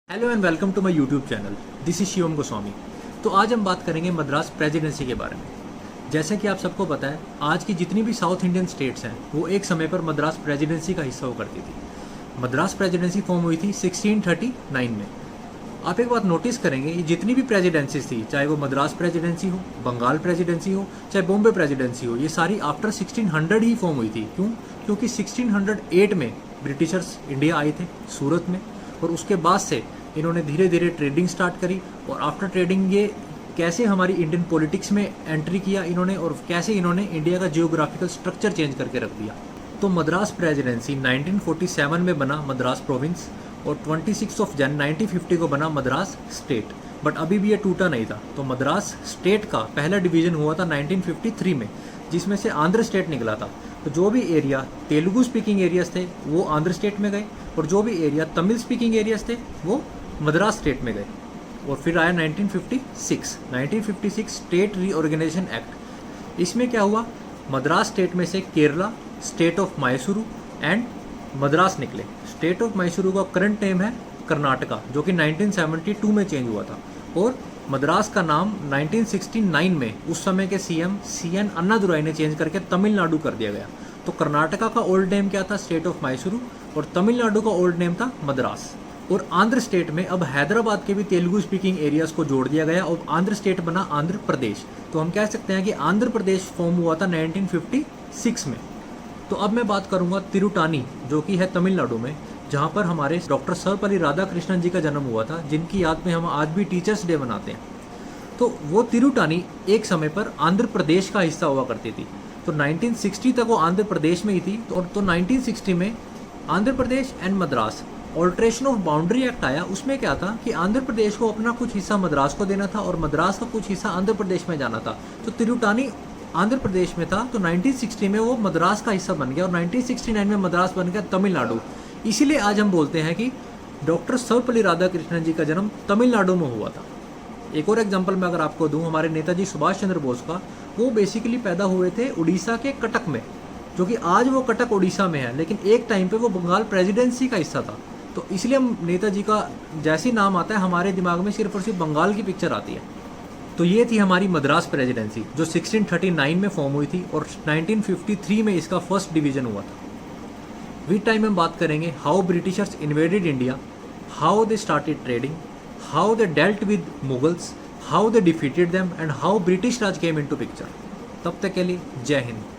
Hello and welcome to my YouTube channel. This is Shivam Goswami. तो आज हम बात करेंगे मद्रास प्रेसिडेंसी के बारे में। जैसे कि आप सबको पता है, आज की जितनी भी साउथ इंडियन स्टेट्स हैं वो एक समय पर मद्रास प्रेसिडेंसी का हिस्सा हुआ करती थी। मद्रास प्रेसिडेंसी फॉर्म हुई थी 1639 में। आप एक बात नोटिस करेंगे, ये जितनी भी प्रेसिडेंसीज थी, चाहे वो मद्रास प्रेसिडेंसी हो, बंगाल प्रेसिडेंसी हो, चाहे बॉम्बे प्रेसिडेंसी हो, ये सारी आफ्टर 1600 ही फॉर्म हुई थी। क्यों? क्योंकि 1608 में ब्रिटिशर्स इंडिया आए थे सूरत में, और उसके बाद से इन्होंने धीरे धीरे ट्रेडिंग स्टार्ट करी। और आफ्टर ट्रेडिंग ये कैसे हमारी इंडियन पॉलिटिक्स में एंट्री किया इन्होंने, और कैसे इन्होंने इंडिया का जियोग्राफिकल स्ट्रक्चर चेंज करके रख दिया। तो मद्रास प्रेसिडेंसी 1947 में बना मद्रास प्रोविंस, और 26 जनवरी 1950 को बना मद्रास स्टेट। बट अभी भी ये टूटा नहीं था। तो मद्रास स्टेट का पहला डिवीजन हुआ था 1953 में, जिसमें से आंध्र स्टेट निकला था। तो जो भी एरिया तेलुगु स्पीकिंग एरियाज थे वो आंध्र स्टेट में गए, और जो भी एरिया तमिल स्पीकिंग एरियाज थे वो मद्रास स्टेट में गए। और फिर आया 1956 स्टेट रीऑर्गेनाइजेशन एक्ट। इसमें क्या हुआ, मद्रास स्टेट में से Kerala, state of Mysuru and Madras निकले। स्टेट ऑफ मैसूरू का करंट नेम है कर्नाटका, जो कि 1972 में चेंज हुआ था। और मद्रास का नाम 1969 में उस समय के सीएम CN अन्नादुराई ने चेंज करके तमिलनाडु कर दिया गया। तो कर्नाटका का ओल्ड नेम क्या था? State of Mysuru. और तमिलनाडु का ओल्ड नेम था मद्रास। और आंध्र स्टेट में अब हैदराबाद के भी तेलुगु स्पीकिंग एरियाज को जोड़ दिया गया, और आंध्र स्टेट बना आंध्र प्रदेश। तो हम कह सकते हैं कि आंध्र प्रदेश फॉर्म हुआ था 1956 में। तो अब मैं बात करूंगा तिरुटानी, जो कि है तमिलनाडु में, जहां पर हमारे डॉक्टर सर्वपल्ली राधाकृष्णन जी का जन्म हुआ था, जिनकी याद में हम आज भी टीचर्स डे मनाते हैं। तो वो तिरुटानी एक समय पर आंध्र प्रदेश का हिस्सा हुआ करती थी। तो 1960 तक वो आंध्र प्रदेश में ही थी। तो 1960 में Andhra Pradesh and Madras alteration of boundary act आया। उसमें क्या था कि आंध्र प्रदेश को अपना कुछ हिस्सा मद्रास को देना था, और मद्रास का कुछ हिस्सा आंध्र प्रदेश में जाना था। तो तिरुटानी आंध्र प्रदेश में था, तो 1960 में वो मद्रास का हिस्सा बन गया, और 1969 में मद्रास बन गया तमिलनाडु। इसीलिए आज हम बोलते हैं कि डॉक्टर सर्वपल्ली राधाकृष्णन जी का जन्म तमिलनाडु में हुआ था। एक और एग्जाम्पल मैं अगर आपको दूं, हमारे नेताजी सुभाष चंद्र बोस का, वो बेसिकली पैदा हुए थे उड़ीसा के कटक में, जो कि आज वो कटक उड़ीसा में है, लेकिन एक टाइम पे वो बंगाल प्रेसिडेंसी का हिस्सा था। तो इसलिए हम नेताजी का जैसे नाम आता है हमारे दिमाग में सिर्फ और सिर्फ बंगाल की पिक्चर आती है। तो ये थी हमारी मद्रास प्रेसिडेंसी, जो 1639 में फॉर्म हुई थी, और 1953 में इसका फर्स्ट डिवीजन हुआ था। विद टाइम हम बात करेंगे how Britishers invaded India, how they started trading, how they dealt with Mughals, how they defeated them, and how British Raj came into picture. तब तक के लिए जय हिंद।